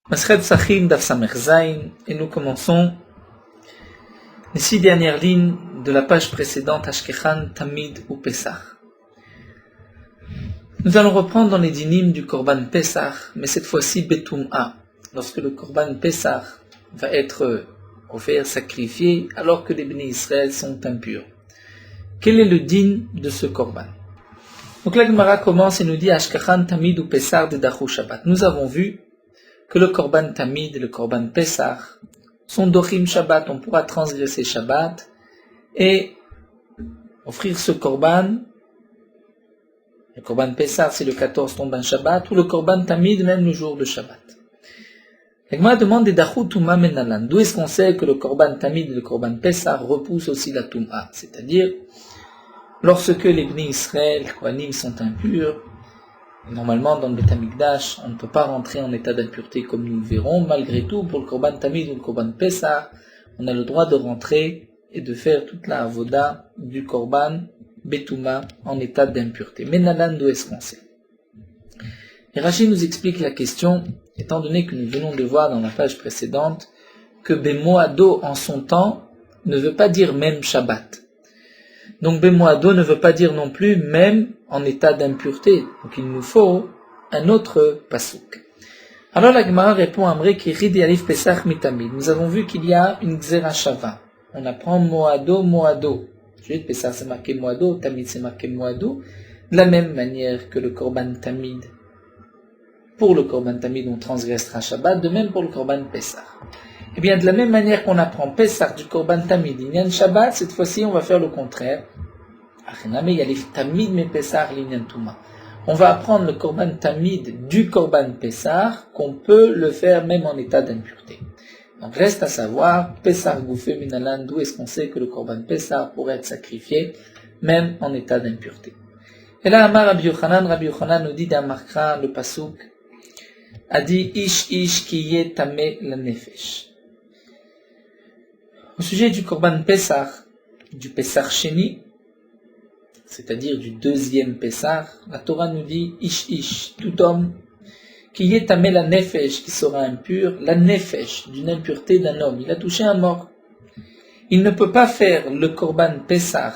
Masred Sachim Daf Samer Zain, et nous commençons les 6 dernières lignes de la page précédente, Ashkechan, Tamid ou Pessah. Nous allons reprendre dans les dynimes du Korban Pessah, mais cette fois-ci Betum'a, lorsque le Korban Pessah va être offert, sacrifié, alors que les bénis Israël sont impurs. Quel est le din de ce Korban? Donc la Gemara commence et nous dit Ashkechan, Tamid ou Pessah de Dachou Shabbat. Nous avons vu que le Korban Tamid et le Korban Pessah sont Dochim Shabbat, on pourra transgresser Shabbat et offrir ce Korban. Le Korban Pessah, c'est le 14 tombe un Shabbat, ou le Korban Tamid, même le jour de Shabbat. La Gemara demande des Dachou Touma Menalan. D'où est-ce qu'on sait que le Korban Tamid et le Korban Pessah repoussent aussi la Touma? C'est-à-dire, lorsque les Bnei Israël, les Kohanim sont impurs, normalement, dans le Beth Amikdash, on ne peut pas rentrer en état d'impureté comme nous le verrons. Malgré tout, pour le Korban Tamid ou le Korban Pessah, on a le droit de rentrer et de faire toute la avoda du Korban Betouma en état d'impureté. Mais Nalan, d'où est-ce qu'on sait? Et Rashi nous explique la question, étant donné que nous venons de voir dans la page précédente que Bemoado en son temps ne veut pas dire même Shabbat. Donc Bemoado ne veut pas dire non plus même en état d'impureté. Donc il nous faut un autre pasuk. Alors la Gemara répond à Amré qui rid yalif pesach mitamid. Nous avons vu qu'il y a une xera shava. On apprend moado, moado. Juste pesach c'est marqué moado, tamid c'est marqué moado. De la même manière que le korban tamid. Pour le korban tamid on transgressera Shabbat, de même pour le korban pesach. Eh bien, de la même manière qu'on apprend Pessah du Korban Tamid, Inyan Shabbat, cette fois-ci, on va faire le contraire. On va apprendre le Korban Tamid du Korban Pessah, qu'on peut le faire même en état d'impureté. Donc, reste à savoir, Pessah Goufé Minalan, d'où est-ce qu'on sait que le Korban Pessah pourrait être sacrifié, même en état d'impureté. Et là, Amar Rabbi Yochanan nous dit dans Markra, le Pasuk, a dit, Ish ki ye tameh la nefesh. Au sujet du Korban Pessah, du Pessah Sheni, c'est-à-dire du deuxième Pessah, la Torah nous dit Ish, tout homme, qui est tamé la nefesh, qui sera impur, la nefesh, d'une impureté d'un homme, il a touché un mort. Il ne peut pas faire le Korban Pessah,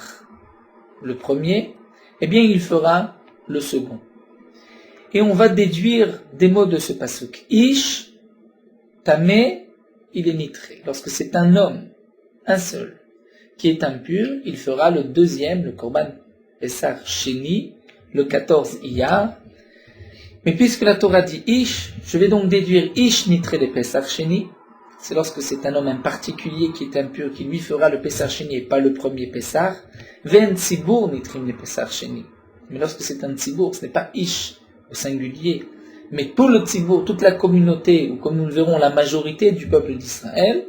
le premier, eh bien il fera le second. Et on va déduire des mots de ce pasuk. Ish, tamé, il est nitré. Lorsque c'est un homme, un seul, qui est impur, il fera le deuxième, le Korban Pessah Sheni, le 14 Iyar. Mais puisque la Torah dit Ish, je vais donc déduire Ish nitré de Pessah Sheni. C'est lorsque c'est un homme en particulier qui est impur, qui lui fera le Pessah Sheni et pas le premier Pessah. Ven Tzibour nitrim le Pessah Sheni. Mais lorsque c'est un Tzibour, ce n'est pas Ish au singulier, mais tout le Tzibour, toute la communauté, ou comme nous le verrons, la majorité du peuple d'Israël,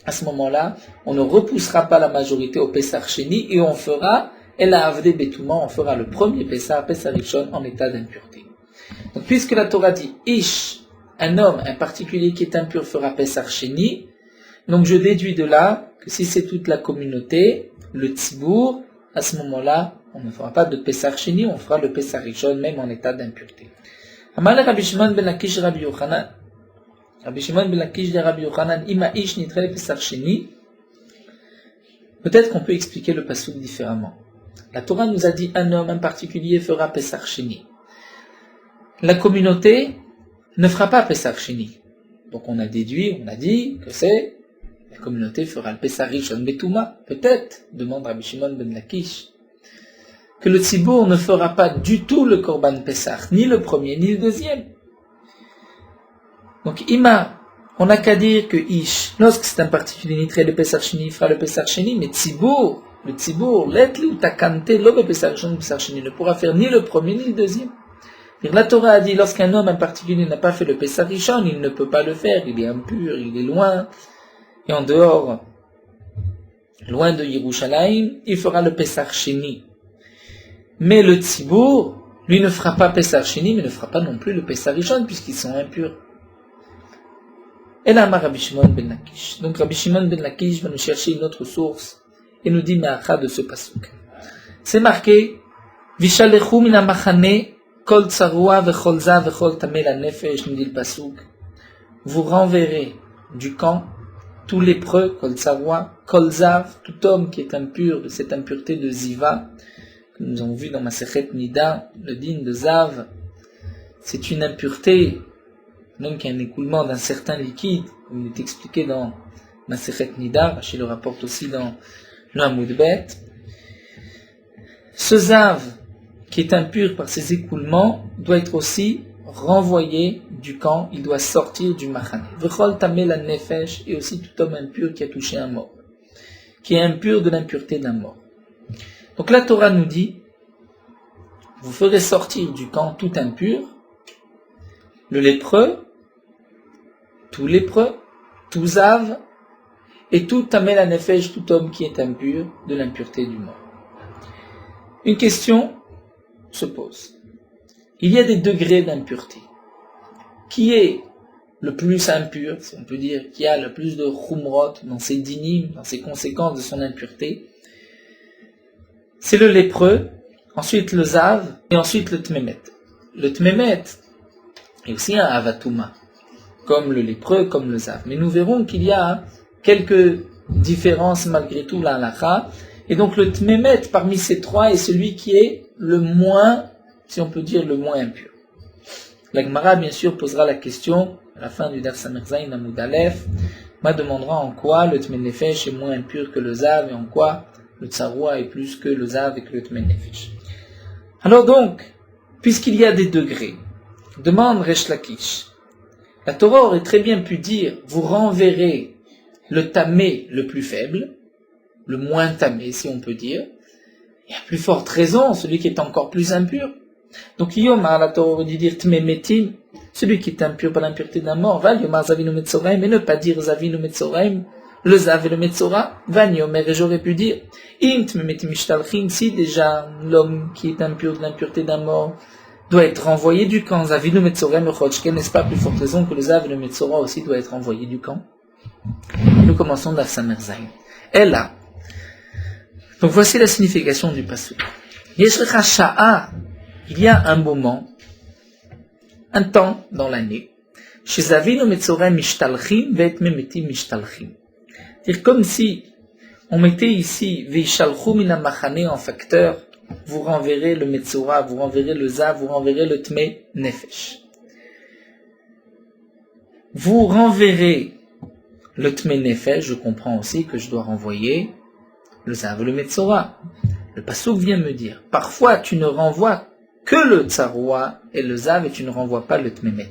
à ce moment-là, on ne repoussera pas la majorité au Pessah Sheni et on fera El Avde Betouma, on fera le premier Pessah, Pessah Rishon, en état d'impureté. Donc, puisque la Torah dit Ish, un homme, un particulier qui est impur fera Pessah Sheni, donc je déduis de là que si c'est toute la communauté, le Tzibour, à ce moment-là, on ne fera pas de Pessah Sheni, on fera le Pessah Rishon, même en état d'impureté. Amal Rabbi Shimon ben Lakish Rabbi Yochanan. Rabbi Shimon ben Lakish de Rabbi Yochanan, Ima Ish nitre Pessah Sheni. Peut-être qu'on peut expliquer le pasuk différemment. La Torah nous a dit un homme en particulier fera Pessah Sheni. La communauté ne fera pas Pessah Sheni. Donc on a déduit, on a dit que c'est la communauté fera le Pessah Rishon Betouma. Peut-être, demande Rabbi Shimon ben Lakish, que le Tzibour ne fera pas du tout le Korban Pessah, ni le premier, ni le deuxième. Donc, Ima, on n'a qu'à dire que Ish, lorsque c'est un particulier nitré de Pessah Sheni, il fera le Pessah Sheni, mais Tzibour, le Tzibour, l'Etli ou Takante, l'Obe Pessah Rishon, Pessah Sheni, ne pourra faire ni le premier, ni le deuxième. La Torah a dit, lorsqu'un homme en particulier n'a pas fait le Pessah Rishon, il ne peut pas le faire, il est impur, il est loin, et en dehors, loin de Yerushalayim, il fera le Pessah Sheni. Mais le Tzibour, lui ne fera pas Pessah Sheni, mais ne fera pas non plus le Pessah Rishon, puisqu'ils sont impurs. Et là, Rabbi Shimon ben Lakish. Donc Rabbi Shimon ben Lakish va nous chercher une autre source et nous dit Me'acha de ce pasuk. C'est marqué Vishalechu min hamachane kol tsarua vechol za vechol tameh la nefesh, nous dit le pasuk. vous renverrez du camp tous lépreux, kol tsarwa, kol zav, tout homme qui est impur de cette impureté de ziva, que nous avons vu dans Masechet Nida, le din de zav, c'est une impureté, même qui a un écoulement d'un certain liquide, comme il est expliqué dans Masechet Nida, Rashi le rapporte aussi dans le Hamoud Bet. Ce zav, qui est impur par ses écoulements, doit être aussi renvoyé du camp, il doit sortir du machane. V'chol tameh la nefesh, et aussi tout homme impur qui a touché un mort, qui est impur de l'impureté d'un mort. Donc la Torah nous dit, vous ferez sortir du camp tout impur, le lépreux, tout lépreux, tout zav, et tout tameh la nefesh, tout homme qui est impur de l'impureté du mort. Une question se pose. Il y a des degrés d'impureté. Qui est le plus impur, si on peut dire, qui a le plus de chumrot dans ses dinim, dans ses conséquences de son impureté? C'est le lépreux, ensuite le zav, et ensuite le tmemet. Le tmemet est aussi un avatuma, comme le lépreux, comme le zav. Mais nous verrons qu'il y a quelques différences malgré tout la halakha. Et donc le tmemet parmi ces trois est celui qui est le moins, si on peut dire, le moins impur. La Gemara, bien sûr, posera la question, à la fin du Daf Samech Zayin Amud Aleph, demandera en quoi le Tmen Nefesh est moins impur que le Zav, et en quoi le Tsarua est plus que le Zav et que le Tmen Nefesh. Alors donc, puisqu'il y a des degrés, demande Resh Lakish, la Torah aurait très bien pu dire, vous renverrez le Tamé le plus faible, le moins Tamé, si on peut dire, et à plus forte raison, celui qui est encore plus impur. Donc, Yomar, la Torah aurait dû dire Tmemetin, celui qui est impur par l'impureté d'un mort, va Yomar Zavinu Metzoraim, et ne pas dire Zavinu Metzoraim, le Zav et le Metzora, va Yomer, et j'aurais pu dire Im Tmemetim Mishtalchim, si déjà l'homme qui est impur de l'impureté d'un mort doit être renvoyé du camp, Zavinu Metzoraim, n'est-ce pas plus forte raison que le Zav et le Metzora aussi doivent être renvoyés du camp? Nous commençons d'Af Samer Zayin. Et là, donc voici la signification du pasuk. Yeshrecha Sha'a, il y a un moment, un temps dans l'année, chez Zavinu Metzoraim Mishtalchim, Vet Memetim Mishtalchim. C'est-à-dire comme si on mettait ici Veishalchum ina machane en facteur, vous renverrez le Metzora, vous renverrez le Zav, vous renverrez le Tme Nefesh. Vous renverrez le Tme Nefesh, je comprends aussi que je dois renvoyer le Zav et le Metzora. Le Passouk vient me dire, parfois tu ne renvoies que le Tsarua et le Zav et tu ne renvoies pas le Tmemet.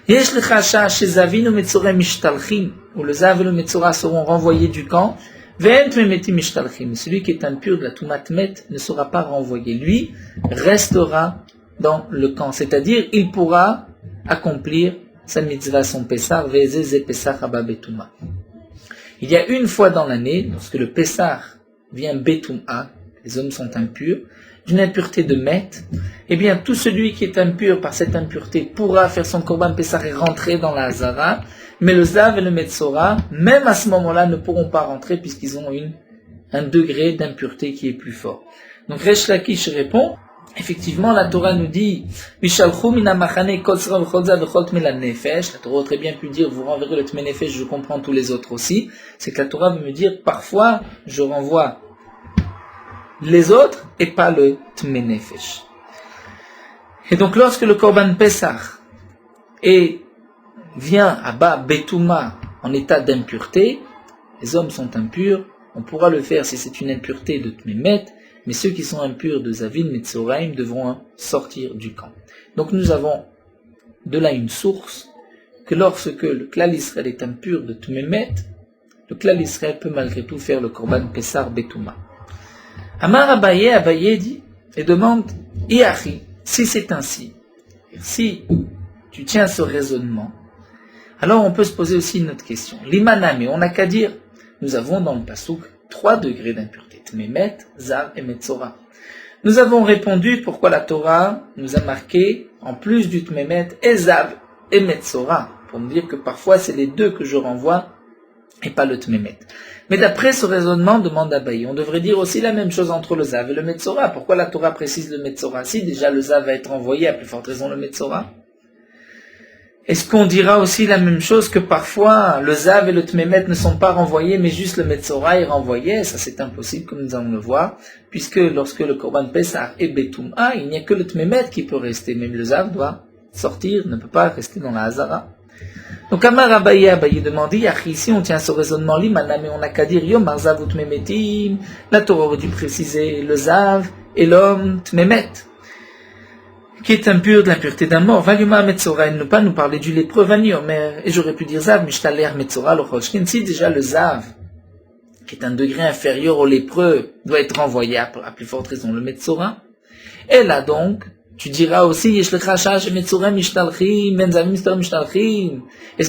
Yesh lechacha chez Zavinu Metzorem Mishtalchim, où le Zav et le Metzora seront renvoyés du camp, Ve'en Tmemetim Mishtalchim. Celui qui est impur de la Toumatmet ne sera pas renvoyé. Lui restera dans le camp, c'est-à-dire il pourra accomplir sa mitzvah, son Pessah, Ve'ezeze Pessah Haba Betuma. Il y a une fois dans l'année, lorsque le Pessah vient Betuma, les hommes sont impurs, d'une impureté de Met, eh bien tout celui qui est impur par cette impureté pourra faire son Korban Pessah et rentrer dans la Hazara, mais le Zav et le Metzora, même à ce moment-là, ne pourront pas rentrer puisqu'ils ont un degré d'impureté qui est plus fort. Donc Resh Lakish répond, effectivement la Torah nous dit, la Torah aurait très bien pu dire, vous renverrez le Tme Nefesh, je comprends tous les autres aussi, c'est que la Torah veut me dire, parfois je renvoie les autres et pas le Tme Nefesh. Et donc lorsque le Korban Pessah vient à bas Betuma en état d'impureté, les hommes sont impurs, on pourra le faire si c'est une impureté de Tmemet, mais ceux qui sont impurs de Zavin Metzoraim devront sortir du camp. Donc nous avons de là une source que lorsque le Klal Israël est impur de Tmemet, le Klal Israël peut malgré tout faire le Korban Pessah Betuma. Amar Abaye dit et demande, Iachi, si c'est ainsi, si tu tiens ce raisonnement, alors on peut se poser aussi une autre question. L'imaname, on n'a qu'à dire, nous avons dans le Passouk 3 degrés d'impureté, Tmemet, Zav et Metzora. Nous avons répondu pourquoi la Torah nous a marqué, en plus du Tmemet, et Zav et Metzora, pour nous dire que parfois c'est les deux que je renvoie, et pas le Tmemet. Mais d'après ce raisonnement, demande Abaye, on devrait dire aussi la même chose entre le Zav et le Metzora. Pourquoi la Torah précise le Metzora? Si déjà le Zav va être envoyé, à plus forte raison le Metzora. Est-ce qu'on dira aussi la même chose que parfois le Zav et le Tmemet ne sont pas renvoyés, mais juste le Metzora est renvoyé? Ça c'est impossible, comme nous allons le voir, puisque lorsque le Korban Pessah est Betum'a, il n'y a que le Tmemet qui peut rester, même le Zav doit sortir, ne peut pas rester dans la Hazara. Donc Amar Abaye demande, ici on tient ce raisonnement limana, mais on n'a qu'à dire Yom Arzav ou Tmemetim, la Torah aurait dû préciser le Zav et l'homme Tmemet, qui est impur de l'impureté d'un mort. Valuma Metzora, ne pas nous parler du lépreux, Vaniomer, et j'aurais pu dire Zav, Mishtaler Metzora, le Choshkin, si déjà le Zav, qui est un degré inférieur au lépreux, doit être renvoyé à plus forte raison le Metzora. Et là donc, tu diras aussi, est-ce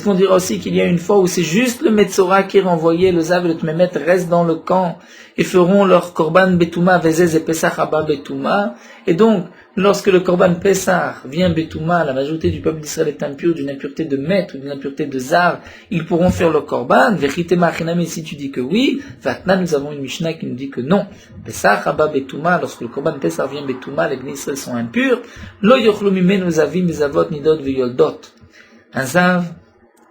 qu'on dira aussi qu'il y a une fois où c'est juste le Metzora qui est renvoyé, le Zav et le Tmemet restent dans le camp et feront leur Korban Betuma, Vezez et Pesach Abba Betuma, et donc, lorsque le Korban Pessah vient Betouma, la majorité du peuple d'Israël est impur d'une impureté de maître ou d'une impureté de Zav, ils pourront faire le Korban. Vérité Machiname, si tu dis que oui, Vatna, nous avons une Mishnah qui nous dit que non. Pessah Abba Betouma, lorsque le Korban Pessah vient Betouma, les Bnei Israël sont impurs. Lo yochlu mimenu zavim zavot nidot veyoldot. Un Zav,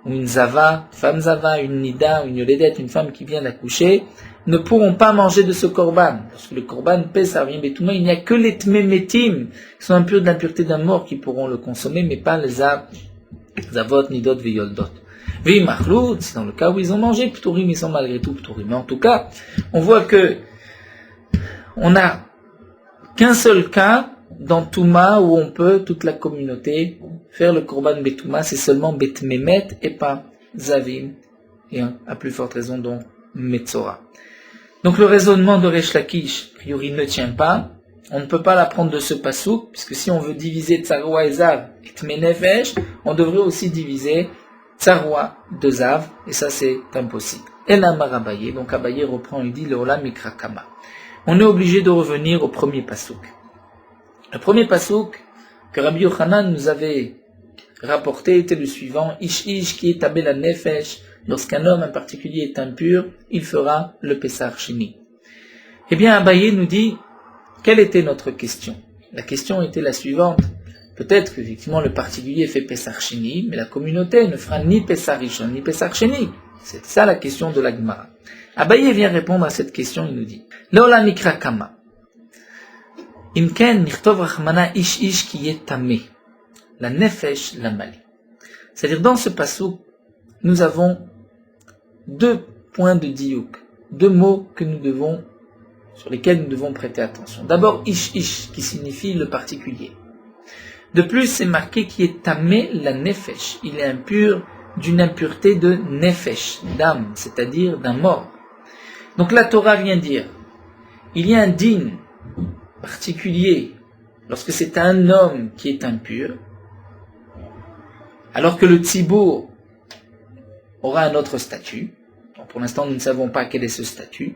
ou une Zava, femme Zava, une Nida, une Yoledet, une femme qui vient d'accoucher, ne pourront pas manger de ce korban. Parce que le korban Pessah vient Betouma, il n'y a que les Tmemetim, qui sont impurs de l'impureté d'un mort, qui pourront le consommer, mais pas les Zavot, Nidot, Veyoldot. Vimachlout, c'est dans le cas où ils ont mangé, Pturim, ils sont malgré tout Pturim. Mais en tout cas, on voit que on n'a qu'un seul cas dans Touma où on peut, toute la communauté, faire le korban Betouma, c'est seulement Betmemet et pas Zavim, et à plus forte raison donc Metzora. Donc le raisonnement de Resh Lakish, a priori, ne tient pas. On ne peut pas l'apprendre de ce pasouk, puisque si on veut diviser Tsarwa et Zav et Tmenefesh, on devrait aussi diviser Tsarwa de Zav, et ça c'est impossible. Et là, Abaye, donc Abaye reprend, il dit Leola Mikra Kama. On est obligé de revenir au premier pasouk. Le premier pasouk que Rabbi Yochanan nous avait rapporté était le suivant, Ish Ish qui est Abel Nefesh. Lorsqu'un homme en particulier est impur, il fera le Pessah Sheni. Eh bien, Abaye nous dit, quelle était notre question? La question était la suivante. Peut-être qu'effectivement le particulier fait Pessah Sheni, mais la communauté ne fera ni Pessah Rishon, ni Pessah Sheni. C'est ça la question de la Gemara. Abaye vient répondre à cette question, il nous dit, Leola Mikra Kama. Imken Nichtov Rachmana Ish Ish qui est tamé. La Nefesh la Mali. C'est-à-dire, dans ce passage, nous avons deux points de diouk, deux mots sur lesquels nous devons prêter attention. D'abord, ish ish, qui signifie le particulier. De plus, c'est marqué qui est tamé la nefesh. Il est impur d'une impureté de nefesh, d'âme, c'est-à-dire d'un mort. Donc la Torah vient dire, il y a un din particulier lorsque c'est un homme qui est impur, alors que le tzibour aura un autre statut. Donc pour l'instant, nous ne savons pas quel est ce statut.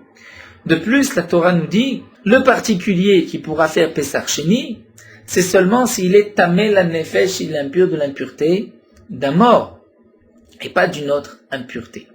De plus, la Torah nous dit, le particulier qui pourra faire Pessah Sheni, c'est seulement s'il est tamé la nefesh, il est impur de l'impureté d'un mort, et pas d'une autre impureté.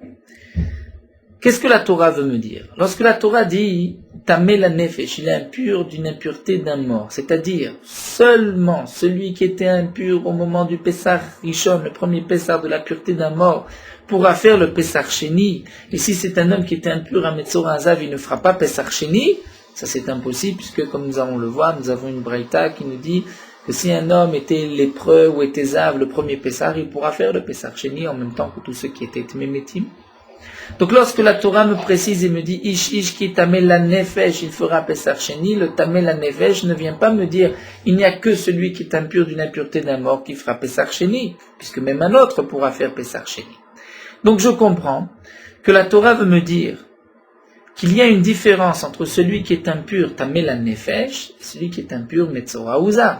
Qu'est-ce que la Torah veut me dire? Lorsque la Torah dit, tamé la nefesh, il est impur d'une impureté d'un mort, c'est-à-dire seulement celui qui était impur au moment du Pessah Rishon, le premier Pessah de la pureté d'un mort, pourra faire le Pessah Sheni. Et si c'est un homme qui était impur à Metzora Zav, il ne fera pas Pessah Sheni. Ça c'est impossible, puisque comme nous allons le voir, nous avons une braïta qui nous dit que si un homme était lépreux ou était Zav, le premier Pessah, il pourra faire le Pessah Sheni en même temps que tous ceux qui étaient Tmemetim. Donc lorsque la Torah me précise et me dit Ish Ish qui tamé la nefesh, il fera Pessah Sheni, le tamé la nefesh ne vient pas me dire il n'y a que celui qui est impur d'une impureté d'un mort qui fera Pessah Sheni, puisque même un autre pourra faire Pessah Sheni. Donc je comprends que la Torah veut me dire qu'il y a une différence entre celui qui est impur tamé la nefesh et celui qui est impur Metzora ou Zav.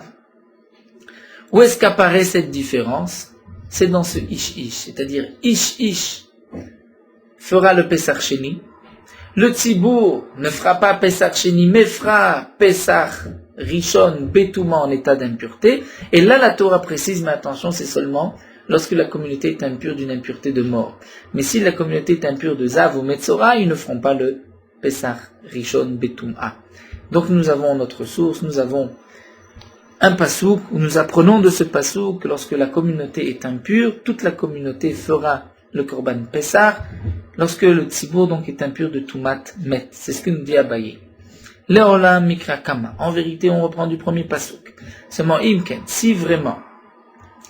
Où est-ce qu'apparaît cette différence? C'est dans ce Ish Ish, c'est-à-dire Ish Ish fera le Pessah Sheni. Le Tzibour ne fera pas Pessah Sheni, mais fera Pessah Rishon Betouma en état d'impureté. Et là, la Torah précise, mais attention, c'est seulement lorsque la communauté est impure d'une impureté de mort. Mais si la communauté est impure de Zav ou Metzora, ils ne feront pas le Pessah Rishon Betouma. Donc nous avons notre source, nous avons un pasouk où nous apprenons de ce pasouk que lorsque la communauté est impure, toute la communauté fera le korban Pessah, lorsque le tzibour donc est impur de Tumat Met. C'est ce que nous dit Abaye. Leolam Mikra Kama. En vérité, on reprend du premier pasouk. Seulement Imken, si vraiment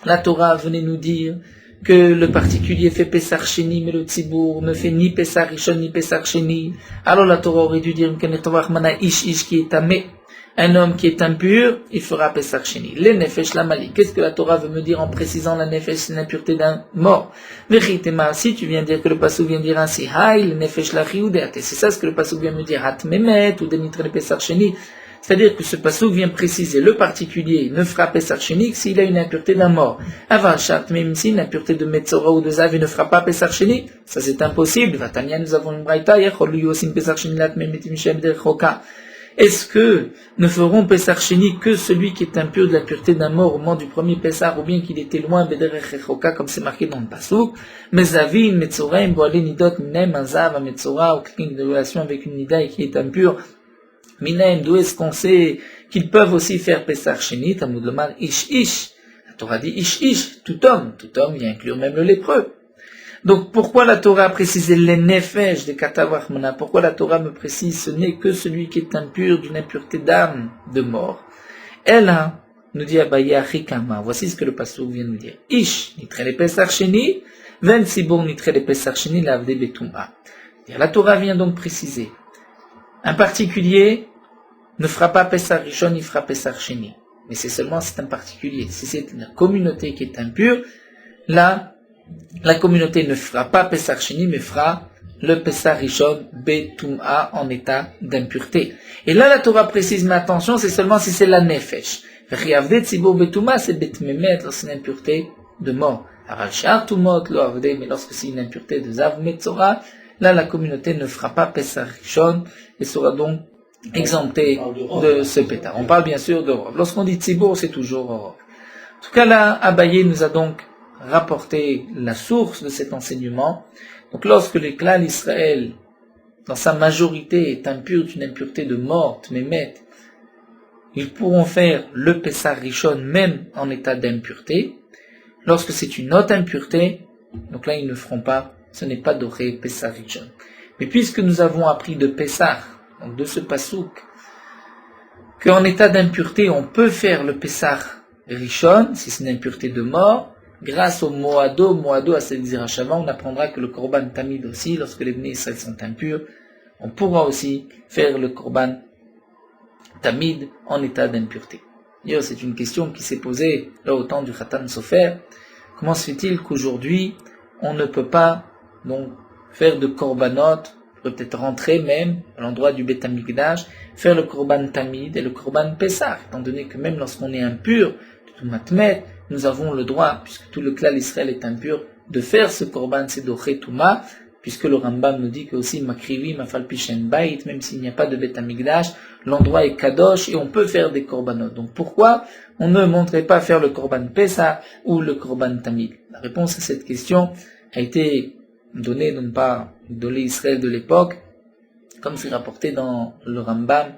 la Torah venait nous dire que le particulier fait Pessah Sheni, mais le tzibour ne fait ni Pessah Rishon ni Pessah Sheni, alors la Torah aurait dû dire Imken Etovach Mana Ish qui est tamé. Un homme qui est impur, il fera Pessah Sheni. Les nefesh la mali. Qu'est-ce que la Torah veut me dire en précisant la nefesh, c'est l'impureté d'un mort? Vechitema, si tu viens dire que le pasuk vient dire ainsi, Haï, le nefesh la chioudeate. C'est ça ce que le pasuk vient me dire, Hat memet, ou denitre le Pessah Sheni. C'est-à-dire que ce pasuk vient préciser le particulier ne fera Pessah Sheni que s'il a une impureté d'un mort. Aval shat, même si une impureté de Metzora ou de Zav, il ne fera pas Pessah Sheni. Ça c'est impossible. Vatania, nous avons une braïta, Yechol lui aussi Pessah Sheni lat memetim shem derchoka. Est-ce que ne feront Pessah Sheni que celui qui est impur de la pureté d'un mort au moment du premier Pessah, ou bien qu'il était loin, comme c'est marqué dans le Passouk, Mezavin, Metzoraim, Boale Nidot, Minem, Azav, Metzora, ou quelqu'un de relation avec une Nida et qui est impur, Minem, d'où est-ce qu'on sait qu'ils peuvent aussi faire Pessah Sheni, Talmud Lomar, Ish. La Torah dit Ish, tout homme vient inclure même le lépreux. Donc, pourquoi la Torah a précisé les nefesh de Katavachmana? Pourquoi la Torah me précise ce n'est que celui qui est impur d'une impureté d'âme, de mort? Elle a, nous dit Abaye Achikama, voici ce que le pasteur vient nous dire. Ish, nitre le Pessah Sheni, ven sibor nitre le Pessah Sheni, lavde betuma. La Torah vient donc préciser. Un particulier ne fera pas Pessah Rishon, il fera Pessah Sheni. Mais c'est seulement, c'est un particulier. Si c'est la communauté qui est impure, là, la communauté ne fera pas Pessah Sheni, mais fera le Pessah Rishon Betum'a en état d'impureté. Et là, la Torah précise, mais attention, c'est seulement si c'est la Nefesh. V'chiavde tzibur Betum'a, c'est Betmemet, lorsque c'est une impureté de mort. Aral Shar Tumot lo avde, mais lorsque c'est une impureté de Zav Metzora, là, la communauté ne fera pas Pessah Rishon et sera donc exemptée de ce pétard. On parle bien sûr de Rov. Lorsqu'on dit Tzibur, c'est toujours Rov. En tout cas, là, Abaye nous a donc rapporter la source de cet enseignement. Donc lorsque le clan d'Israël, dans sa majorité, est impur d'une impureté de mort, Tmemet, ils pourront faire le Pessah Rishon même en état d'impureté. Lorsque c'est une autre impureté, donc là ils ne feront pas, ce n'est pas doré Pessah Rishon. Mais puisque nous avons appris de Pessah, donc de ce pasouk, qu'en état d'impureté on peut faire le Pessah Rishon, si c'est une impureté de mort, grâce au Moado à Sedzira Shava, on apprendra que le Korban Tamid aussi, lorsque les Bnei Israël sont impurs, on pourra aussi faire le Korban Tamid en état d'impureté. D'ailleurs, c'est une question qui s'est posée là au temps du Khatan Sofer. Comment se fait-il qu'aujourd'hui, on ne peut pas donc faire de Korbanot, peut-être rentrer même à l'endroit du Beth Amikdash, faire le Korban Tamid et le Korban Pessah, étant donné que même lorsqu'on est impur, tout matmet, nous avons le droit, puisque tout le clan d'Israël est impur, de faire ce korban sedoré touma, puisque le Rambam nous dit que aussi makrivi mafalpishen bait, même s'il n'y a pas de Beth Amikdash, l'endroit est kadosh et on peut faire des korbanot. Donc pourquoi on ne montrait pas faire le korban Pessah ou le korban Tamid? La réponse à cette question a été donnée donc par Gdolé Israël de l'époque, comme c'est rapporté dans le Rambam.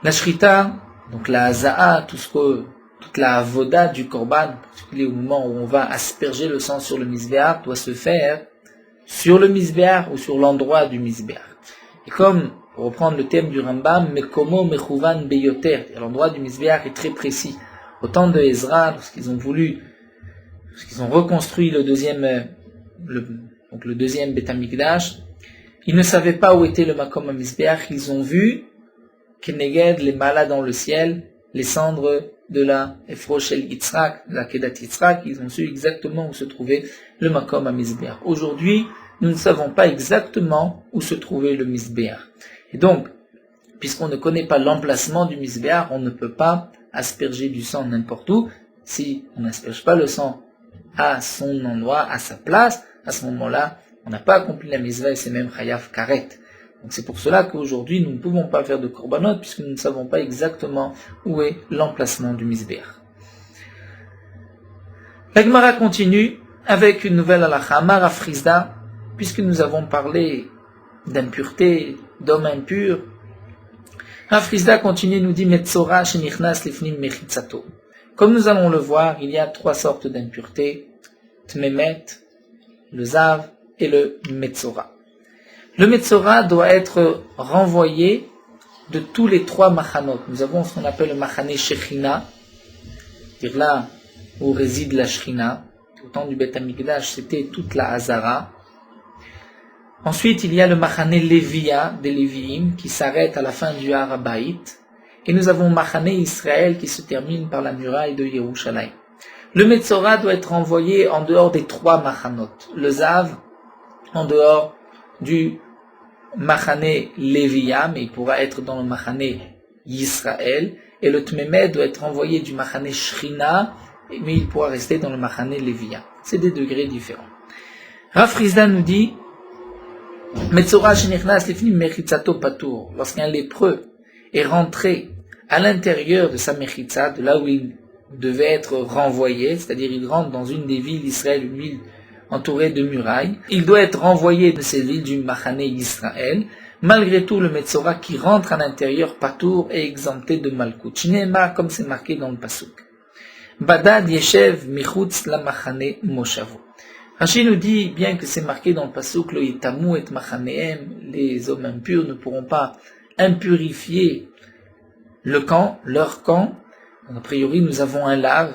La shrita, donc la haza'a, toute la avoda du korban, en particulier au moment où on va asperger le sang sur le misbéach, doit se faire sur le misbéach ou sur l'endroit du misbéach. Et comme, pour reprendre le thème du Rambam, mekomo mechouvan beyoter, l'endroit du misbéach est très précis. Au temps de Ezra, lorsqu'ils ont reconstruit le deuxième Beth Amikdash, ils ne savaient pas où était le makom misbéach, ils ont vu Keneged, les malas dans le ciel, les cendres de la Efroshel Yitzhak, la Kedat Yitzhak, ils ont su exactement où se trouvait le Makom à Mizbeach. Aujourd'hui, nous ne savons pas exactement où se trouvait le Mizbeach. Et donc, puisqu'on ne connaît pas l'emplacement du Mizbeach, on ne peut pas asperger du sang n'importe où. Si on n'asperge pas le sang à son endroit, à sa place, à ce moment-là, on n'a pas accompli la Mizvah et c'est même Chayav Karet. Donc c'est pour cela qu'aujourd'hui nous ne pouvons pas faire de korbanot puisque nous ne savons pas exactement où est l'emplacement du misbéach. La Gemara continue avec une nouvelle halakha, Amar Frisda, puisque nous avons parlé d'impureté, d'homme impur. Rav Chisda continue, nous dit Metzora shenichnas lifnim mechitzato. Comme nous allons le voir, il y a 3 sortes d'impuretés, Tmemet, le Zav et le Metzora. Le Metzora doit être renvoyé de tous les 3 machanot. Nous avons ce qu'on appelle le machane Shechina, c'est-à-dire là où réside la Shechina. Au temps du Beth Amikdash, c'était toute la Hazara. Ensuite, il y a le machane Lévia, des Lévi'im, qui s'arrête à la fin du Har HaBayit. Et nous avons machane Israël qui se termine par la muraille de Yerushalayim. Le Metzora doit être envoyé en dehors des 3 machanot. Le Zav, en dehors du machane Lévia, mais il pourra être dans le machane Israël. Et le Tmemet doit être envoyé du machane Shrina, mais il pourra rester dans le machane Lévia. C'est des degrés différents. Rav Chisda nous dit, Metzora shenichnas lifnim mechitzato patour. Lorsqu'un lépreux est rentré à l'intérieur de sa mechitza, de là où il devait être renvoyé, c'est-à-dire il rentre dans une des villes d'Israël, une ville entourée de murailles, il doit être renvoyé de ces villes du machane Israël. Malgré tout, le Metzora qui rentre à l'intérieur patour est exempté de malkout. Shneemar, comme c'est marqué dans le pasuk. Badad yeshev michutz la machane moshavo. Rashi nous dit, bien que c'est marqué dans le pasuk, lo yitamu et machaneem, les hommes impurs ne pourront pas impurifier le camp, leur camp. A priori, nous avons un lave,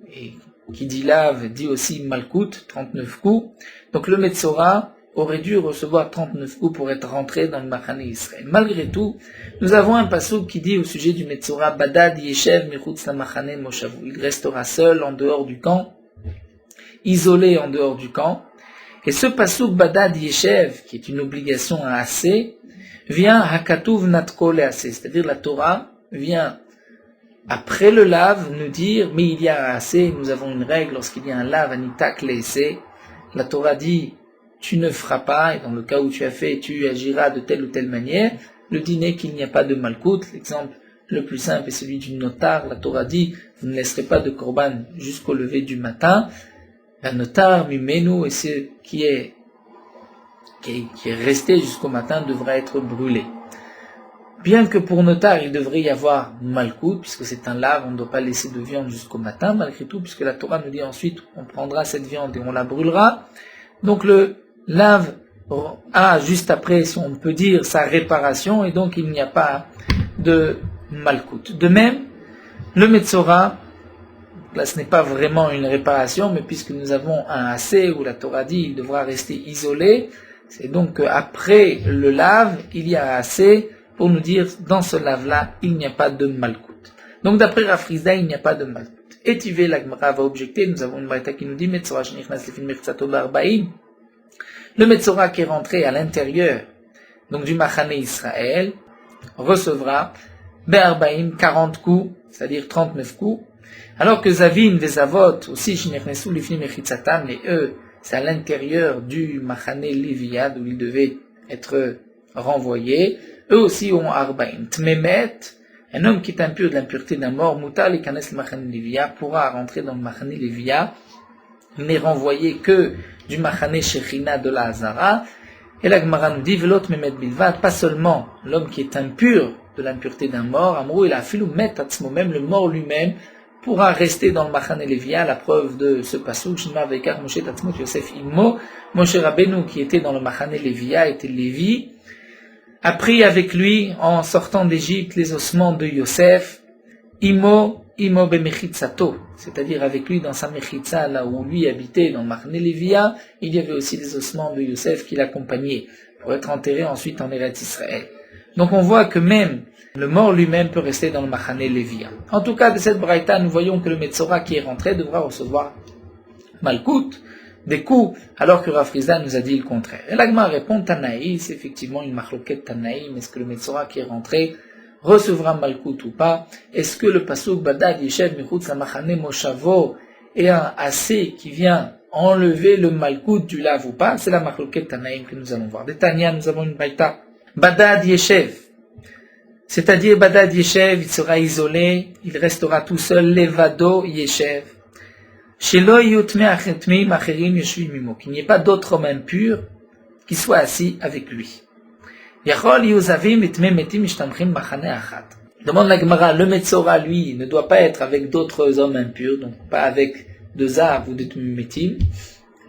et qui dit lave dit aussi malkout, 39 coups. Donc le Metzora aurait dû recevoir 39 coups pour être rentré dans le machane Israël. Malgré tout, nous avons un pasuk qui dit au sujet du Metzora, Badad yeshev michutz la machane moshavu. Il restera seul en dehors du camp, isolé en dehors du camp. Et ce pasuk Badad yeshev, qui est une obligation à assez, vient hakatuv natko leaseh, c'est-à-dire la Torah vient après le lave nous dire, mais il y a assez, nous avons une règle, lorsqu'il y a un lave, anitak leaseh, la Torah dit, tu ne feras pas, et dans le cas où tu as fait, tu agiras de telle ou telle manière. Le dîner qu'il n'y a pas de malkout, l'exemple le plus simple est celui du notar. La Torah dit, vous ne laisserez pas de korban jusqu'au lever du matin. Un notar, mimenu, et ce qui est resté jusqu'au matin devra être brûlé. Bien que pour notar, il devrait y avoir malkout, puisque c'est un lave, on ne doit pas laisser de viande jusqu'au matin, malgré tout, puisque la Torah nous dit ensuite, on prendra cette viande et on la brûlera. Donc le lave a juste après, si on peut dire, sa réparation, et donc il n'y a pas de malkout. De même, le Metzora, là ce n'est pas vraiment une réparation, mais puisque nous avons un assez où la Torah dit il devra rester isolé, c'est donc qu'après le lave, il y a un assez pour nous dire dans ce lave-là, il n'y a pas de malkout. Donc d'après Rav Chisda, il n'y a pas de malkout. Et Tivé, la Gemara va objecter, nous avons une braïta qui nous dit Metzora shenichnas lifnim mechitzato b'arba'im. Le Metzora qui est rentré à l'intérieur, donc du machane Israël, recevra b'arba'im 40 coups, c'est-à-dire 39 coups, alors que Zavim des Avot, aussi shenichnasu lifnim mechitzatam, mais eux, c'est à l'intérieur du machane Léviad où ils devaient être renvoyés, eux aussi ont arba'im. Tmemet, un homme qui est impur de l'impureté d'un mort, mutar likanes le machane Lévia, pourra rentrer dans le machane Lévia, n'est renvoyé que du machane Shechina de la Hazara. Et la Gemara nous dit, velot memet bilvad, pas seulement l'homme qui est impur de l'impureté d'un mort, amrou il a filou met atzmo, même le mort lui-même pourra rester dans le machane Lévia. La preuve de ce passage, Shema veikar Moshe tatzmo Yosef immo, Moshe Rabbeinu qui était dans le machane Lévia était Lévi, a pris avec lui, en sortant d'Égypte, les ossements de Yosef, Imo bemechitzato, c'est-à-dire avec lui dans sa mechitza, là où lui habitait, dans Machane Lévia, il y avait aussi les ossements de Yosef qui l'accompagnaient, pour être enterré ensuite en Eretz Israël. Donc on voit que même le mort lui-même peut rester dans le Machane Lévia. En tout cas, de cette braïta, nous voyons que le Metzora qui est rentré devra recevoir malkout, des coups, alors que Rav Chisda nous a dit le contraire. Et l'Agma répond, Tanaï, c'est effectivement une marloquette Tanaï, mais est-ce que le Metzora qui est rentré recevra malkout ou pas? Est-ce que le pasuk Badad Yeshev Michutz Machane Moshavo est un assez qui vient enlever le malkout du lave ou pas? C'est la marloquette Tanaïm que nous allons voir. De Tania, nous avons une baïta. Badad Yeshev, c'est-à-dire Badad Yeshev, il sera isolé, il restera tout seul, Levado Yeshev. Qu'il n'y ait pas d'autre homme impur qui soit assis avec lui. Demande la Gemara, le Metzora, lui, ne doit pas être avec d'autres hommes impurs, donc pas avec de Zav ou de Tmemetim.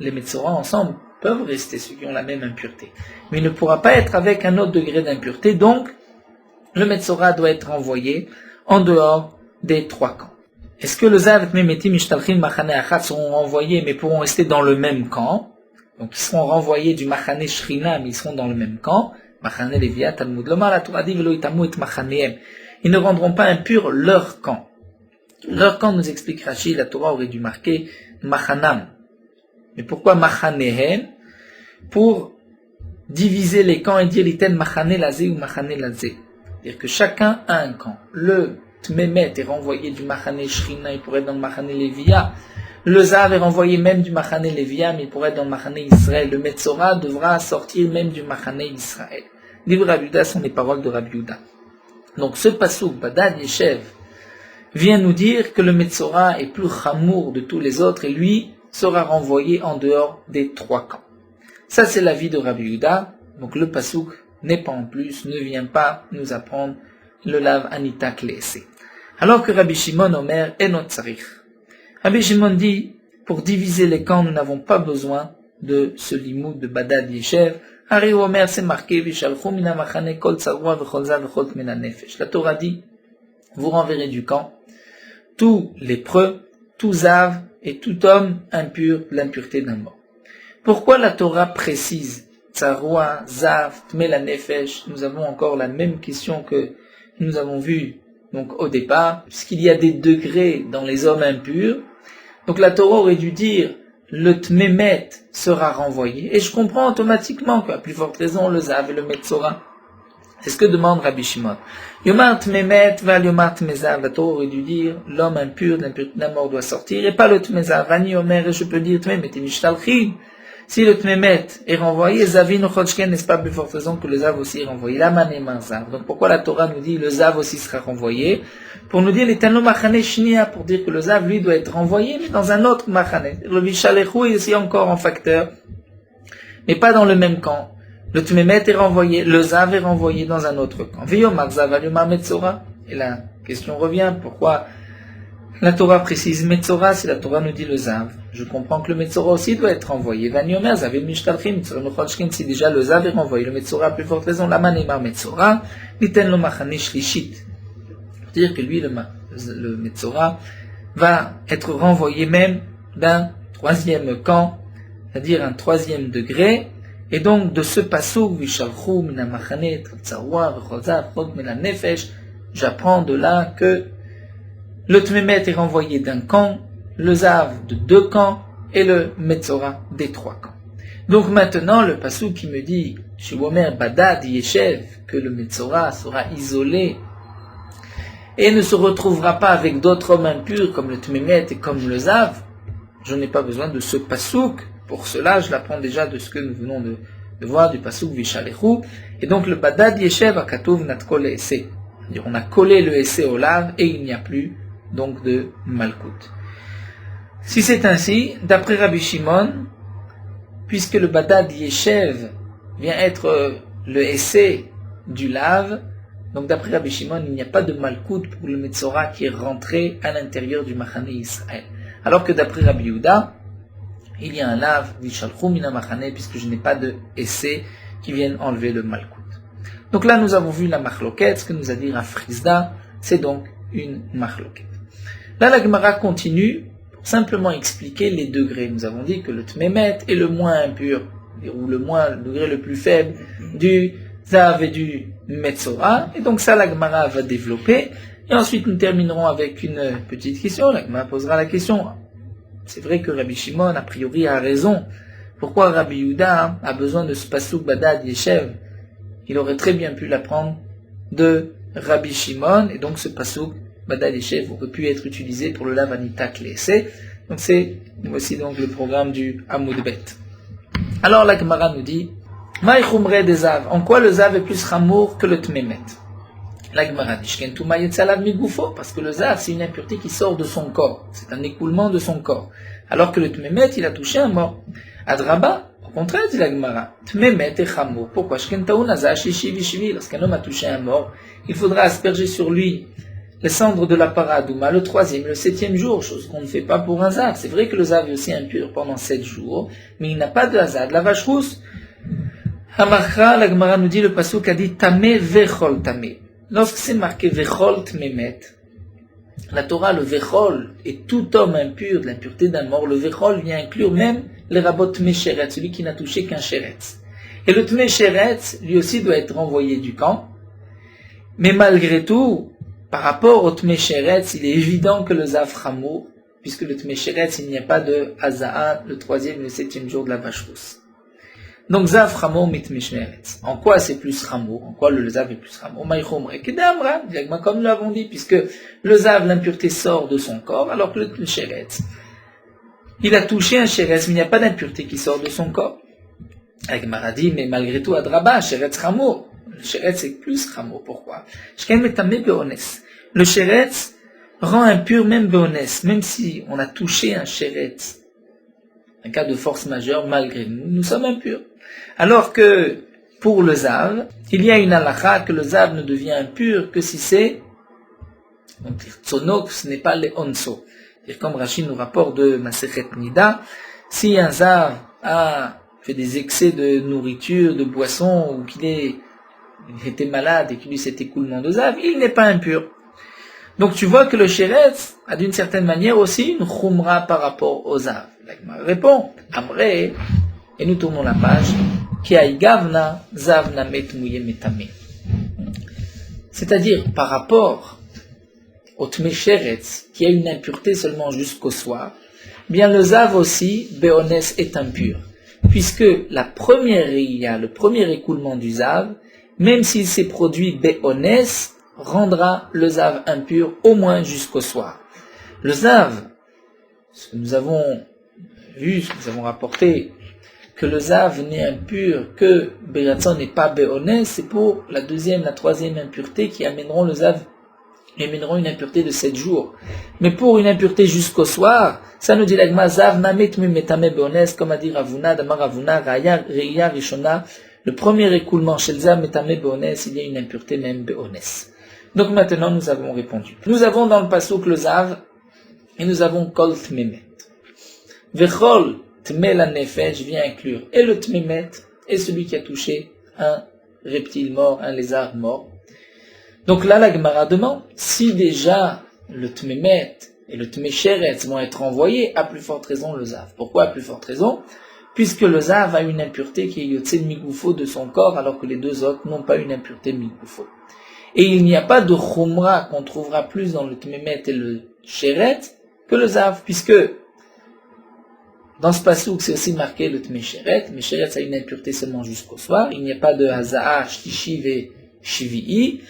Les Metzora ensemble peuvent rester ceux qui ont la même impureté. Mais il ne pourra pas être avec un autre degré d'impureté, donc le Metzora doit être envoyé en dehors des 3 camps. Est-ce que le Zav et Tmemetim Mishtalchim Machane Achat seront renvoyés mais pourront rester dans le même camp? Donc ils seront renvoyés du Machane Shrina mais ils seront dans le même camp. Machane Levia, Talmud Lomar, la Torah dit Velo itamu et Machaneem. Ils ne rendront pas impurs leur camp. Leur camp, nous explique Rashi, la Torah aurait dû marquer Machanam. Mais pourquoi Machanehem? Pour diviser les camps et dire l'iten Machane Lazé ou Machane Lazé. C'est-à-dire que chacun a un camp. Le Tmemet est renvoyé du Machane Shrina, il pourrait être dans le Machane Levia. Le Zav est renvoyé même du Machane Levia, mais il pourrait être dans le Machane Israël. Le Metzora devra sortir même du Machane Israël. Livre Rabbi Yehuda sont les paroles de Rabbi Yehuda. Donc ce passouk, Badad Yeshev, vient nous dire que le Metzora est plus chamour de tous les autres et lui sera renvoyé en dehors des 3 camps. Ça c'est l'avis de Rabbi Yehuda. Donc le passouk n'est pas en plus, ne vient pas nous apprendre le lav anita kleese. Alors que Rabbi Shimon Omer est notre tzarich. Rabbi Shimon dit, pour diviser les camps, nous n'avons pas besoin de ce limoud de Badad Yeshev. Hari Omer, c'est marqué, Vishalchou mina machane kol tzarua v'chol zav v'chol tmena nefesh. La Torah dit, vous renverrez du camp tous lépreux, tout zav et tout homme impur, l'impureté d'un mort. Pourquoi la Torah précise tzarua, zav, tmena nefesh? Nous avons encore la même question que nous avons vue donc au départ, puisqu'il y a des degrés dans les hommes impurs. Donc la Torah aurait dû dire le Tmemet sera renvoyé. Et je comprends automatiquement qu'à plus forte raison, le Zav et le Metzora. C'est ce que demande Rabbi Shimon. Yomar Tmemet val Yomar Tmezav. La Torah aurait dû dire l'homme impur d'un mort doit sortir et pas le Tmezav. Vani Omer, et je peux dire Tmemet et Mishtalchim. Si le Tmemet est renvoyé, Zavin ou Chodshken, n'est-ce pas plus forte raison que le Zav aussi est renvoyé? La manéma Zav. Donc pourquoi la Torah nous dit le Zav aussi sera renvoyé? Pour nous dire les Tano Machane Shnia, pour dire que le Zav lui doit être renvoyé, mais dans un autre Machane. Le Vishalechou est aussi encore en facteur, mais pas dans le même camp. Le Tmemet est renvoyé, le Zav est renvoyé dans un autre camp. Viyomar Zav Alumar Metzora. Et la question revient, pourquoi la Torah précise Metzora si la Torah nous dit le Zav? Je comprends que le Metzora aussi doit être renvoyé. Vaniomer, Zavim Mishtalchim, si déjà le Zav est renvoyé, le Metzora a plus forte raison, la Manémar Metzora, Liten lo Machane Shlishit. C'est-à-dire que lui, le Metzora, va être renvoyé même d'un 3e camp, c'est-à-dire un 3e degré, et donc de ce passouk, Vishalchou, Mina Machane, Tzaroua, V'chozav, Chod, Mela Nefesh, j'apprends de là que le Tmemet est renvoyé d'un camp, le Zav de 2 camps, et le Metzora des 3 camps. Donc maintenant, le passouk qui me dit, chez Omer Badad Yeshev, que le Metzora sera isolé, et ne se retrouvera pas avec d'autres hommes impurs comme le Tmemet et comme le Zav, je n'ai pas besoin de ce passouk. Pour cela, je l'apprends déjà de ce que nous venons de voir du passouk Vishalechou. Et donc le Badad Yeshev Akatouv Natkol Esse. C'est-à-dire on a collé le Esse au Lav et il n'y a plus donc de Malkout. Si c'est ainsi, d'après Rabbi Shimon, puisque le Badad Yeshev vient être le Esse du Lav, donc d'après Rabbi Shimon, il n'y a pas de Malkout pour le Metzora qui est rentré à l'intérieur du Machane Israël. Alors que d'après Rabbi Yehuda, il y a un Lav, Vishalchou Mina Machane, puisque je n'ai pas de essai qui viennent enlever le Malkout. Donc là, nous avons vu la Machloket, ce que nous a dit Rafrizda, c'est donc une Machloket. Là, la Gemara continue pour simplement expliquer les degrés. Nous avons dit que le Tmemet est le moins impur, ou le degré le plus faible du Zav et du Metzora, et donc ça la Gemara va développer, et ensuite nous terminerons avec une petite question. La Gemara posera la question, c'est vrai que Rabbi Shimon a priori a raison, pourquoi Rabbi Yehuda a besoin de ce passouk Badad Yeshev? Il aurait très bien pu l'apprendre de Rabbi Shimon, et donc ce passouk Badad Yeshev aurait pu être utilisé pour le Lav Anita Kleese. Donc c'est voici donc le programme du Hamoud Bet. Alors la Gemara nous dit, Maïchoumre des Zav, en quoi le Zav est plus chamour que le Tmemet? La Gemara dit, parce que le Zav c'est une impureté qui sort de son corps, c'est un écoulement de son corps, alors que le Tmemet il a touché un mort. Adraba, Au contraire, dit la Gemara, Tmemet et Chamour. Pourquoi? Lorsqu'un homme a touché un mort, il faudra asperger sur lui les cendres de la paradouma le 3e, le 7e jour, chose qu'on ne fait pas pour un zav. C'est vrai que le zav est aussi impur pendant 7 jours, mais il n'a pas de hazard. La vache rousse, Hamarcha, la Gemara nous dit, le pasuk a dit Tamé vechol tamé. Lorsque c'est marqué vechol tmemet, la Torah, le vechol, est tout homme impur de l'impureté d'un mort. Le vechol vient inclure même les rabot tmesheret, celui qui n'a touché qu'un sheretz. Et le tmesheret, lui aussi, doit être renvoyé du camp. Mais malgré tout, par rapport au tmesheretz, il est évident que le zav chamour, puisque le tmesheretz, il n'y a pas de haza'a le 3e et le 7e jour de la vache rousse. Donc zav chamour mit tmesheretz. En quoi c'est plus chamour? En quoi le zav est plus chamour? Comme nous l'avons dit, puisque le zav, l'impureté sort de son corps, alors que le tmesheretz, il a touché un sheretz, mais il n'y a pas d'impureté qui sort de son corps. Avec Maradi, mais malgré tout, adraba, sheretz chamour. Le sheretz est plus chamour. Pourquoi? Le sheretz rend impur même béonès, même si on a touché un sheretz, un cas de force majeure, malgré nous, nous sommes impurs. Alors que pour le zav, il y a une halakha que le zav ne devient impur que si c'est, donc tzonok, ce n'est pas les onso. Comme Rachid nous rapporte de Masechet Nida, si un zav a fait des excès de nourriture, de boisson, ou qu'il était malade et qu'il eut cet écoulement de zav, il n'est pas impur. Donc tu vois que le sheretz a d'une certaine manière aussi une khumra par rapport au zav. La répond, Amré, et nous tournons la page, Ki aïgavna zavna met mouye metame. C'est-à-dire, par rapport au tmé sheretz, qui a une impureté seulement jusqu'au soir, bien le zav aussi, béonès, est impur. Puisque la première riya, le premier écoulement du zav, même s'il s'est produit béonès, rendra le zav impur au moins jusqu'au soir. Le zav, ce que nous avons vu, ce que nous avons rapporté, que le zav n'est impur que Beratson n'est pas béonès, c'est pour la deuxième, la troisième impureté qui amèneront le zav, amèneront une impureté de 7 jours. Mais pour une impureté jusqu'au soir, ça nous dit l'agma zav namet metame béonès, comme a dit Ravuna, Damar Ravuna, Reya Rishona, le premier écoulement chez le zav metame béonès, il y a une impureté même béonès. Donc maintenant nous avons répondu. Nous avons dans le pasuk le zav, et nous avons kol tmemet. Vechol tme la nefesh vient inclure et le tmemet et celui qui a touché un reptile mort, un lézard mort. Donc là la Gemara demande, si déjà le tmemet et le tmesheretz vont être envoyés, à plus forte raison le zav. Pourquoi à plus forte raison? Puisque le zav a une impureté qui est yotse migoufo de son corps, alors que les deux autres n'ont pas une impureté migoufo. Et il n'y a pas de khumra qu'on trouvera plus dans le tmemet et le sheretz que le zav, puisque dans ce passouk c'est aussi marqué le tmesheret, mais sheretz a une impureté seulement jusqu'au soir, il n'y a pas de haza'a, shtishiv et shivi'i.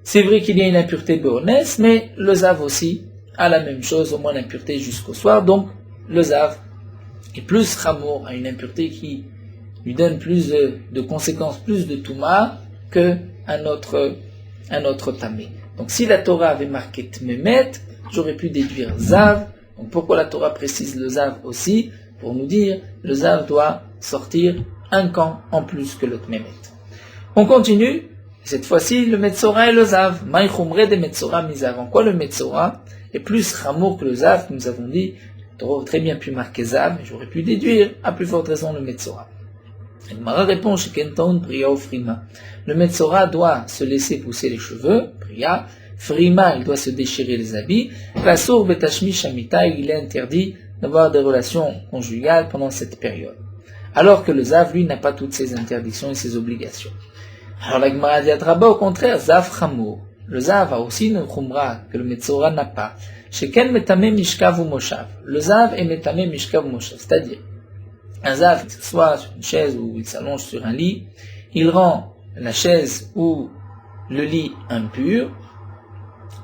C'est vrai qu'il y a une impureté béonès, mais le zav aussi a la même chose, au moins l'impureté jusqu'au soir, donc le zav est plus chamour, a une impureté qui lui donne plus de conséquences, plus de touma que un autre tamé. Donc si la Torah avait marqué tmemet, j'aurais pu déduire zav. Donc pourquoi la Torah précise le zav aussi? Pour nous dire, le zav doit sortir un camp en plus que le tmemet. On continue, cette fois-ci le metzora et le zav. Maï chumre de metzora mizav. En quoi le metzora est plus chamour que le zav? Nous avons dit, la Torah aurait très bien pu marquer zav, mais j'aurais pu déduire, à plus forte raison, le metzora. El Mara répond chez Kenton, priya ou frima. Le metzora doit se laisser pousser les cheveux, priya. Frima, il doit se déchirer les habits. La sourd betashmi shamita, il est interdit d'avoir des relations conjugales pendant cette période. Alors que le zav, lui, n'a pas toutes ses interdictions et ses obligations. Alors la Gemara dit au contraire, zav chamour. Le zav a aussi une khumra que le metzora n'a pas. Sheken metame mishkav ou moshav. Le zav est metame mishkav ou moshav. C'est-à-dire, un zav, que ce soit sur une chaise ou il s'allonge sur un lit, il rend la chaise ou le lit impur,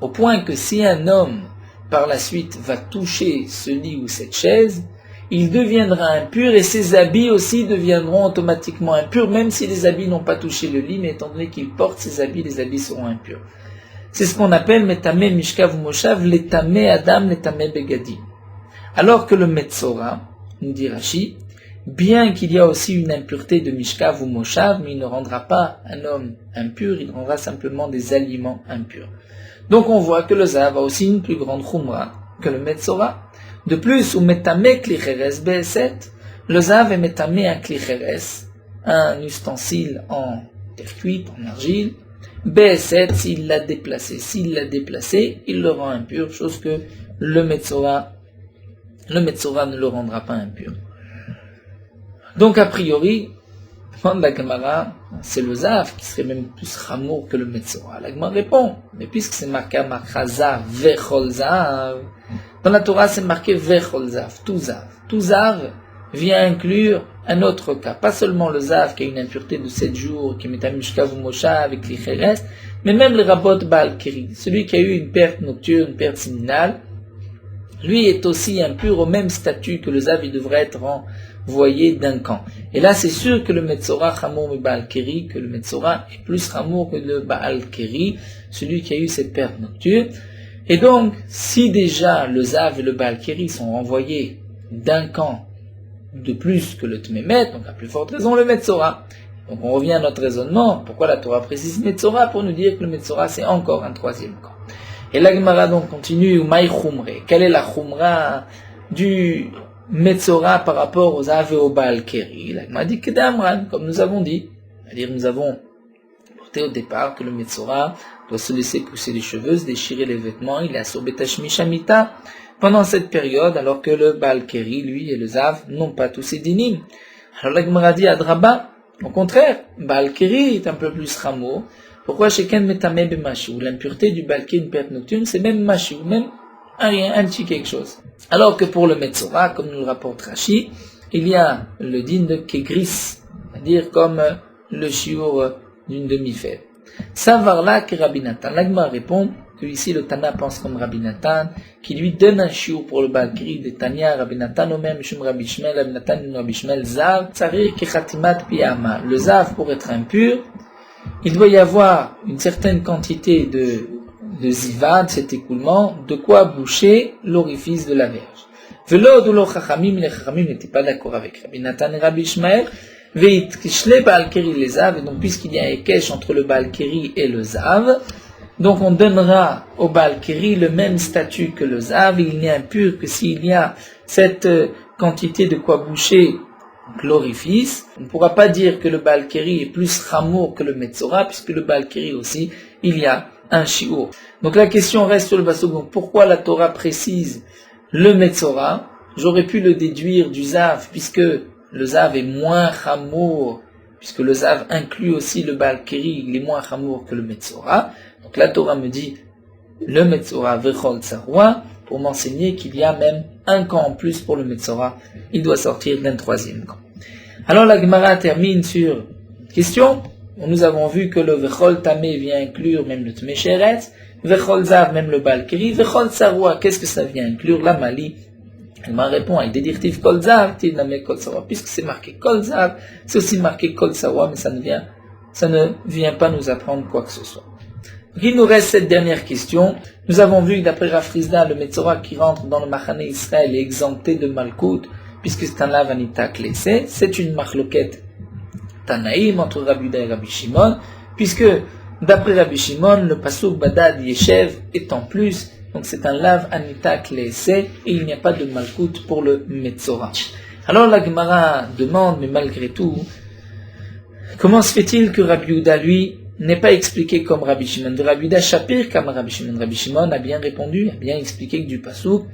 au point que si un homme, par la suite, va toucher ce lit ou cette chaise, il deviendra impur et ses habits aussi deviendront automatiquement impurs, même si les habits n'ont pas touché le lit, mais étant donné qu'il porte ses habits, les habits seront impurs. C'est ce qu'on appelle metame mishkav moshav, letame adam, letame begadi. Alors que le metzora, nous dit Rashi, bien qu'il y a aussi une impureté de Mishkav ou Moshav, mais il ne rendra pas un homme impur, il rendra simplement des aliments impurs. Donc on voit que le Zav a aussi une plus grande Khumra que le Metzora. De plus, ou Metame Klicheres B7, le Zav est Metame un Klicheres, un ustensile en terre cuite, en argile. B7, s'il l'a déplacé, il le rend impur, chose que le Metzora ne le rendra pas impur. Donc a priori, demande la Gemara, c'est le Zav qui serait même plus Chamour que le Metzora. La Gemara répond, mais puisque c'est marqué Zav, Vechol Zav, dans la Torah c'est marqué Vechol Zav, tout Zav. Tout Zav vient inclure un autre cas, pas seulement le Zav qui a une impureté de 7 jours, qui met un Mishkav ou Mosha avec les Cheres, mais même le Rabot Baal Keri, celui qui a eu une perte nocturne, une perte séminale, lui est aussi impur au même statut que le Zav, il devrait être envoyé d'un camp. Et là, c'est sûr que le Metzora Chamour et Baal Keri, que le Metzora est plus Chamour que le Baal Keri, celui qui a eu cette perte nocturne. Et donc, si déjà le Zav et le Baal Keri sont renvoyés d'un camp de plus que le Tmemet, donc à plus forte raison le Metzora. Donc on revient à notre raisonnement, pourquoi la Torah précise Metzora, pour nous dire que le Metzora c'est encore un troisième camp. Et la Gemara donc continue, Maï Chumre, quelle est la Chumra du Metzora par rapport aux Zav et au Baal Keri? La Gemara dit Kedamran, comme nous avons dit, c'est-à-dire nous avons porté au départ que le Metzora doit se laisser pousser les cheveux, se déchirer les vêtements, il est à Sobetash Mishamita, pendant cette période, alors que le Baal Keri, lui, et le Zav n'ont pas tous ces dinim. Alors la Gemara dit Adraba, au contraire, Baal Keri est un peu plus ramo. Pourquoi Sheken Metame Bemashou? L'impureté du Baal Keri, une perte nocturne, c'est même Mashou, même un petit quelque chose. Alors que pour le Metzora, comme nous le rapporte Rashi, il y a le din de Kegris, c'est-à-dire comme le shiur d'une demi-fève. Savarla que Rabbi Natan. La Gemara répond que ici le Tana pense comme Rabbi Natan, qui lui donne un shiur pour le Baal Keri de Tanya, Rabbi Natan au même Shum Rabbi Shmuel, Rabbi Natan Rabbi Shmuel, Zav, Tsarir Kechatimat Piyama. Le Zav, pour être impur, il doit y avoir une certaine quantité de zivad, cet écoulement, de quoi boucher l'orifice de la verge. Velo Dulo Chachamim, les Chachamim n'étaient pas d'accord avec Rabbi Natan et Rabbi Shmuel, Veit Kishle Baal Keri les Zav, et donc puisqu'il y a un ékesh entre le Baal Keri et le Zav, donc on donnera au Baal Keri le même statut que le Zav, il n'est impur que s'il y a cette quantité de quoi boucher l'orifice. On ne pourra pas dire que le Baal Keri est plus Chamour que le Metzora, puisque le Baal Keri aussi, il y a un shiur. Donc la question reste sur le Basok. Donc pourquoi la Torah précise le Metzora? J'aurais pu le déduire du Zav, puisque le Zav est moins Chamour, puisque le Zav inclut aussi le Baal Keri, il est moins Chamour que le Metzora. Donc la Torah me dit le Metzora Vechol Tsarwa, pour m'enseigner qu'il y a même un camp en plus pour le Metzora. Il doit sortir d'un troisième camp. Alors la Gemara termine sur une question. Nous avons vu que le Vechol Tamé vient inclure même le Tmesheret, Vechol Zav, même le Baal Keri, Vechol Tsarwa, qu'est-ce que ça vient inclure? La Mali. Elle m'a répondu avec des dirtifs Kol Zav, Kol Tsarwa, puisque c'est marqué Kol Zav, c'est aussi marqué Kol Tsarwa, mais ça ne vient pas nous apprendre quoi que ce soit. Donc il nous reste cette dernière question. Nous avons vu que d'après Rafrizda, le Metzora qui rentre dans le Machane Israël est exempté de Malkout, puisque c'est un lav anita klessé. C'est une marloquette Tanaïm entre Rabbi Yuda et Rabbi Shimon, puisque d'après Rabbi Shimon, le pasuk Badad Yeshev est en plus, donc c'est un lav anita klessé, et il n'y a pas de Malkout pour le Metzora. Alors la Gemara demande, mais malgré tout, comment se fait-il que Rabbi Yuda, lui, n'est pas expliqué comme Rabbi Shimon de Rabbi Yuda Shapir comme Rabbi Shimon. Rabbi Shimon a bien répondu, a bien expliqué que du pasuk,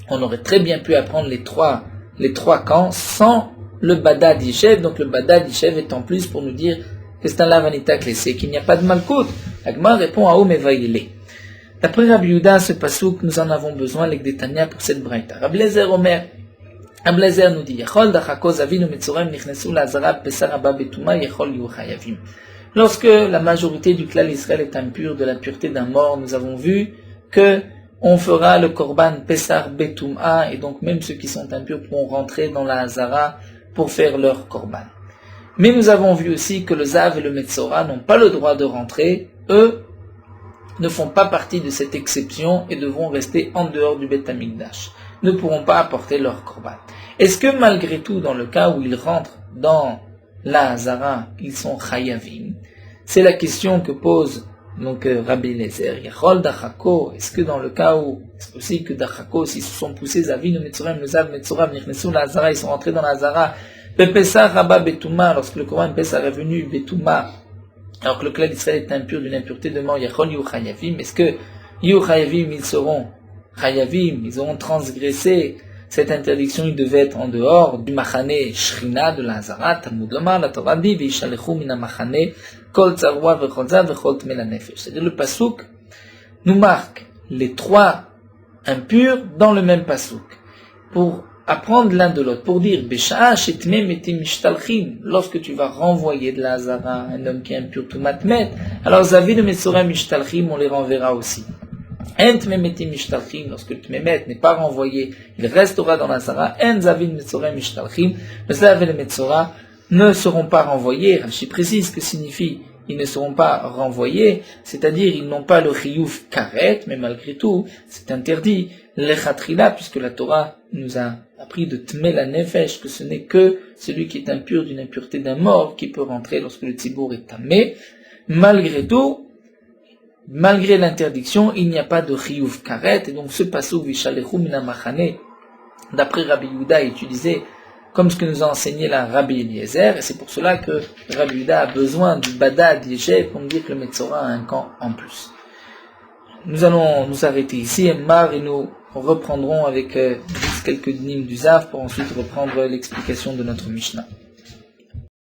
on aurait très bien pu apprendre les trois camps sans le Badad Yeshev. Donc le Badad Yeshev est en plus pour nous dire que c'est un lavanita klessé, qu'il n'y a pas de malkout. Agma répond à Om Evaïle. D'après Rabbi Yuda, ce pasuk, nous en avons besoin, l'Egdetania, pour cette braïta. Rabbi Lezer Omer, Rabbi Lezer nous dit, Yechol dachako zavinu metzoraim nichnesu lazara pesar abba betuma yechol yu chayavim. Lorsque la majorité du clan Israël est impure de l'impureté d'un mort, nous avons vu que on fera le korban pesar betum'a, et donc même ceux qui sont impurs pourront rentrer dans la hazara pour faire leur korban. Mais nous avons vu aussi que le Zav et le Metzora n'ont pas le droit de rentrer, eux ne font pas partie de cette exception et devront rester en dehors du Beth Amikdash, ne pourront pas apporter leur korban. Est-ce que malgré tout, dans le cas où ils rentrent dans la Hazara, ils sont chayavim? C'est la question que pose donc Rabbi Eliezer. Yachol dachako, est-ce que dans le cas où c'est possible que dachako, s'ils se sont poussés zavinu metzoram lezav metzoram nichnesu la Hazara, ils sont rentrés dans la Hazara, bepesach rabba betuma, lorsque le Coran Pessah est venu betuma, alors que le clan d'Israël est impur d'une impureté de mort, yachol yu chayavim, est-ce que yu chayavim, ils seront chayavim, ils auront transgressé cette interdiction, ils devaient être en dehors du machane shrina de la Hazara. Talmud lomar, la Torah dit, veishalechu mina machane kol tzarua vecholza vechol tmei la nefesh. C'est-à-dire le pasuk nous marque les trois impurs dans le même pasuk pour apprendre l'un de l'autre, pour dire besha'a shetmei metim mishtalchim, lorsque tu vas renvoyer de la Hazara un homme qui est impur tout matmet, alors zavinu metzoram mishtalchim, on les renverra aussi. Lorsque le Tmemet n'est pas renvoyé, il restera dans la Hazara. En zavin metzoram mishtalchim, le Zav et le Metzora ne seront pas renvoyés. Rashi précise ce que signifie ils ne seront pas renvoyés, c'est-à-dire ils n'ont pas le chiyuv karet, mais malgré tout, c'est interdit lechatrila, puisque la Torah nous a appris de tmei la nefesh, que ce n'est que celui qui est impur d'une impureté d'un mort qui peut rentrer lorsque le tzibour est tamé. Malgré tout, malgré l'interdiction, il n'y a pas de chiyuv karet, et donc ce pasuk vishalechu mina machane, d'après Rabbi Yehuda, est utilisé comme ce que nous a enseigné la Rabbi Eliezer, et c'est pour cela que Rabbi Yehuda a besoin du badad léger pour nous dire que le Metzora a un camp en plus. Nous allons nous arrêter ici, et nous reprendrons avec quelques dîmes du Zav pour ensuite reprendre l'explication de notre Mishnah.